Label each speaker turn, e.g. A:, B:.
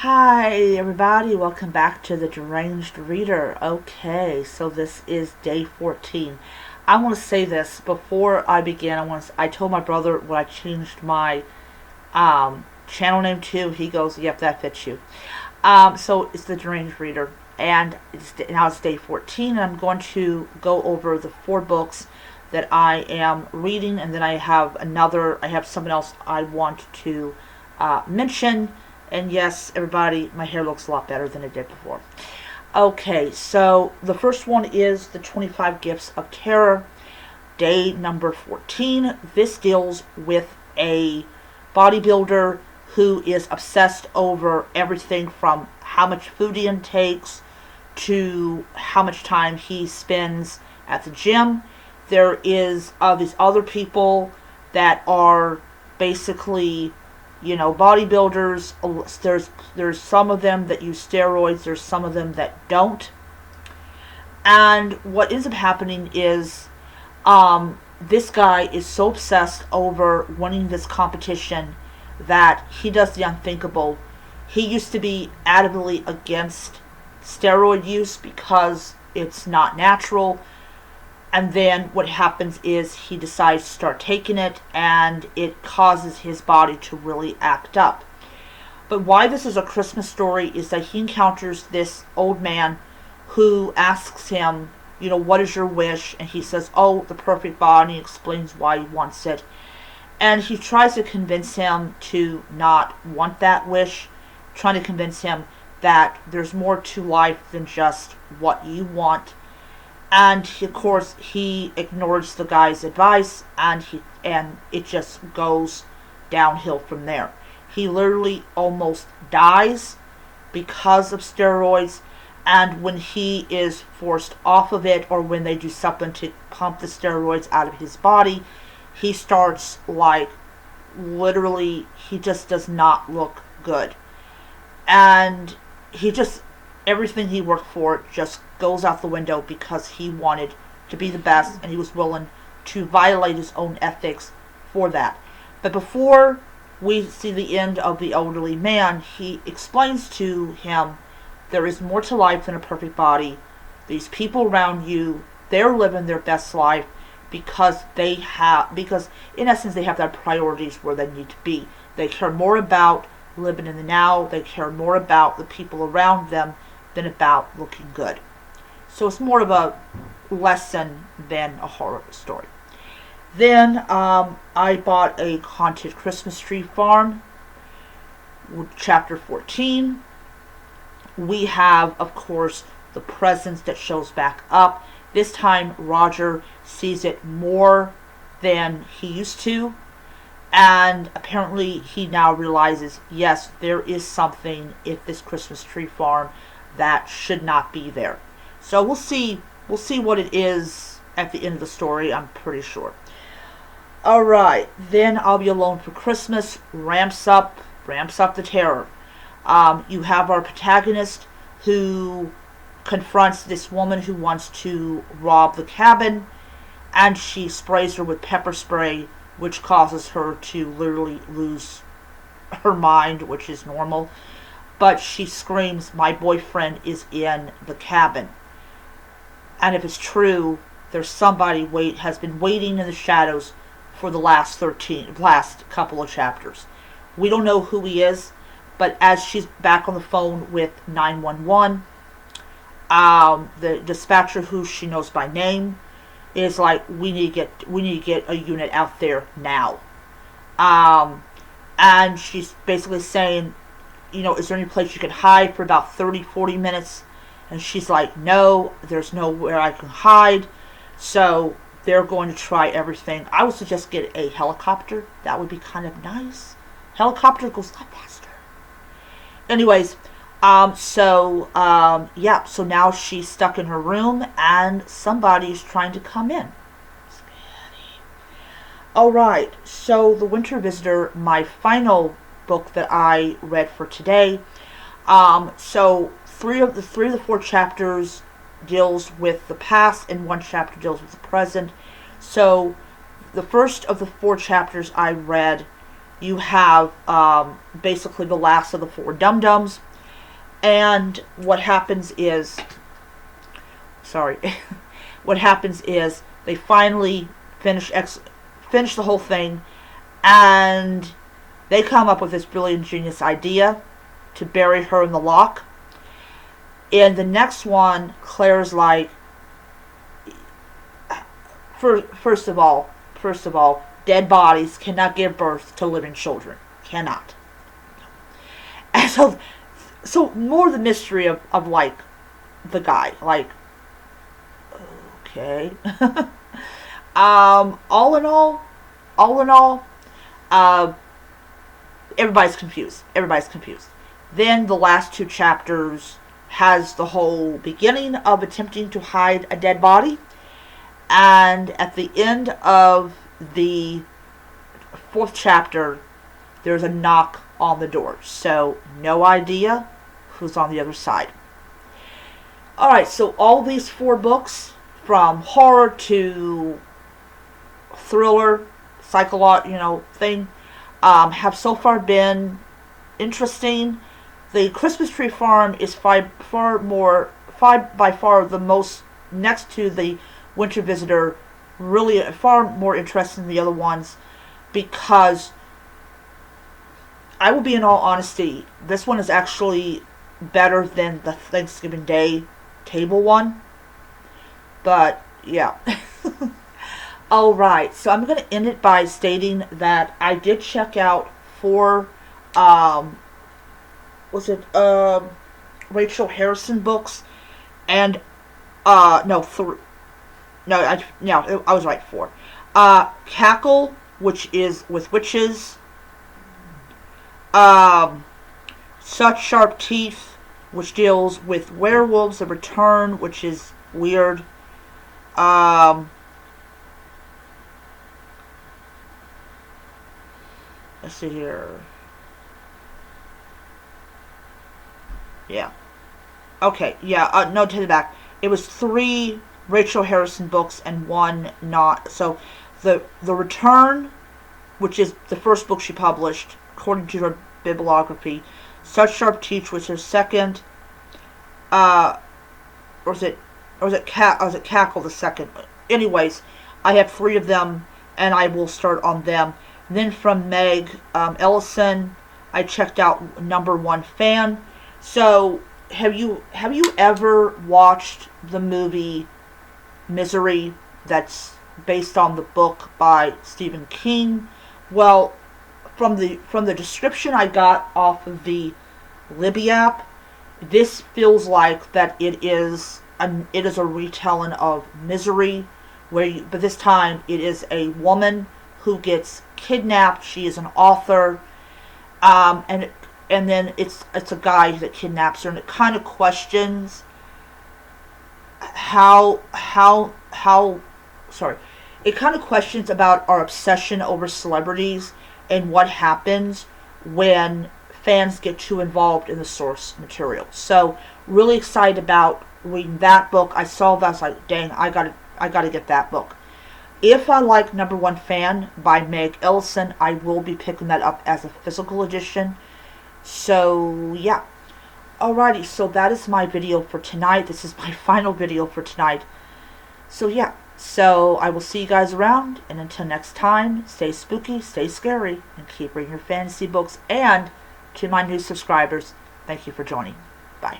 A: Hi, everybody. Welcome back to the Deranged Reader. Okay, so this is day 14. I want to say this before I begin. I told my brother when I changed my channel name to. He goes, "Yep, that fits you." So it's the Deranged Reader, and now it's day 14. And I'm going to go over the 4 books that I am reading, and then I have something else I want to mention. And yes, everybody, my hair looks a lot better than it did before. Okay, so the first one is the 25 Gifts of Terror, day number 14. This deals with a bodybuilder who is obsessed over everything from how much food he intakes to how much time he spends at the gym. There is these other people that are basically bodybuilders. There's some of them that use steroids. There's some of them that don't. And what ends up happening is, this guy is so obsessed over winning this competition that he does the unthinkable. He used to be adamantly against steroid use because it's not natural. And then what happens is he decides to start taking it, and it causes his body to really act up. But why this is a Christmas story is that he encounters this old man who asks him, what is your wish? And he says, oh, the perfect body. He explains why he wants it. And he tries to convince him to not want that wish, trying to convince him that there's more to life than just what you want. And of course, he ignores the guy's advice, and it just goes downhill from there. He literally almost dies because of steroids, and when he is forced off of it, or when they do something to pump the steroids out of his body, he starts literally, he just does not look good. And everything he worked for just goes out the window because he wanted to be the best, and he was willing to violate his own ethics for that. But before we see the end of the elderly man, he explains to him there is more to life than a perfect body. These people around you, they're living their best life because in essence they have their priorities where they need to be. They care more about living in the now. They care more about the people around them than about looking good. So it's more of a lesson than a horror story. Then I bought a Haunted Christmas Tree Farm, chapter 14. We have, of course, the presents that shows back up. This time Roger sees it more than he used to. And apparently he now realizes, yes, there is something at this Christmas tree farm that should not be there. So we'll see what it is at the end of the story, I'm pretty sure. Alright, then I'll Be Alone for Christmas ramps up the terror. You have our protagonist who confronts this woman who wants to rob the cabin, and she sprays her with pepper spray, which causes her to literally lose her mind, which is normal. But she screams, my boyfriend is in the cabin. And if it's true, there's somebody has been waiting in the shadows for the last couple of chapters. We don't know who he is, but as she's back on the phone with 911, the dispatcher, who she knows by name, is like, we need to get a unit out there now. And she's basically saying, is there any place you can hide for about 30-40 minutes? And she's like, no, there's nowhere I can hide. So they're going to try everything. I would suggest get a helicopter. That would be kind of nice. Helicopter goes a lot faster. Anyways, so now she's stuck in her room, and somebody's trying to come in. Alright, so The Winter Visitor, my final book that I read for today. So three of the 4 chapters deals with the past, and 1 chapter deals with the present. So the first of the 4 chapters I read, you have basically the last of the 4 Dum-Dums. And what happens is, sorry, what happens is they finally finish the whole thing, and they come up with this brilliant, genius idea to bury her in the lock. In the next one, Claire's like, first of all, dead bodies cannot give birth to living children. Cannot. And so more the mystery of like the guy, like, okay. All in all, everybody's confused. Then the last two chapters has the whole beginning of attempting to hide a dead body, and at the end of the fourth chapter, there's a knock on the door. So no idea who's on the other side. Alright, so all these 4 books, from horror to thriller, psychological, thing, have so far been interesting. The Christmas Tree Farm is by far the most, next to the Winter Visitor, really far more interesting than the other ones, because I will be in all honesty, this one is actually better than the Thanksgiving Day table one. But yeah. Alright, so I'm going to end it by stating that I did check out 4 Rachel Harrison books, and I was right, 4. Cackle, which is with witches. Such Sharp Teeth, which deals with werewolves, The Return, which is weird. Let's see here. Yeah. Okay, yeah, no, take it back. It was 3 Rachel Harrison books and 1 not. So, The Return, which is the first book she published, according to her bibliography. Such Sharp Teeth was her second. Or was it Cackle the second? Anyways, I have 3 of them, and I will start on them. And then from Meg Ellison, I checked out Number One Fan. So, have you ever watched the movie Misery that's based on the book by Stephen King? Well, from the description I got off of the Libby app, this feels like that it is a retelling of Misery, but this time it is a woman who gets kidnapped. She is an author, and then it's a guy that kidnaps her, and it kind of questions it kind of questions about our obsession over celebrities and what happens when fans get too involved in the source material. So, really excited about reading that book. I saw that, I was like, dang, I gotta get that book. If I like Number One Fan by Meg Ellison, I will be picking that up as a physical edition. So, yeah. Alrighty, so that is my video for tonight. This is my final video for tonight. So, yeah. So, I will see you guys around, and until next time, stay spooky, stay scary, and keep reading your fantasy books. And to my new subscribers, thank you for joining. Bye.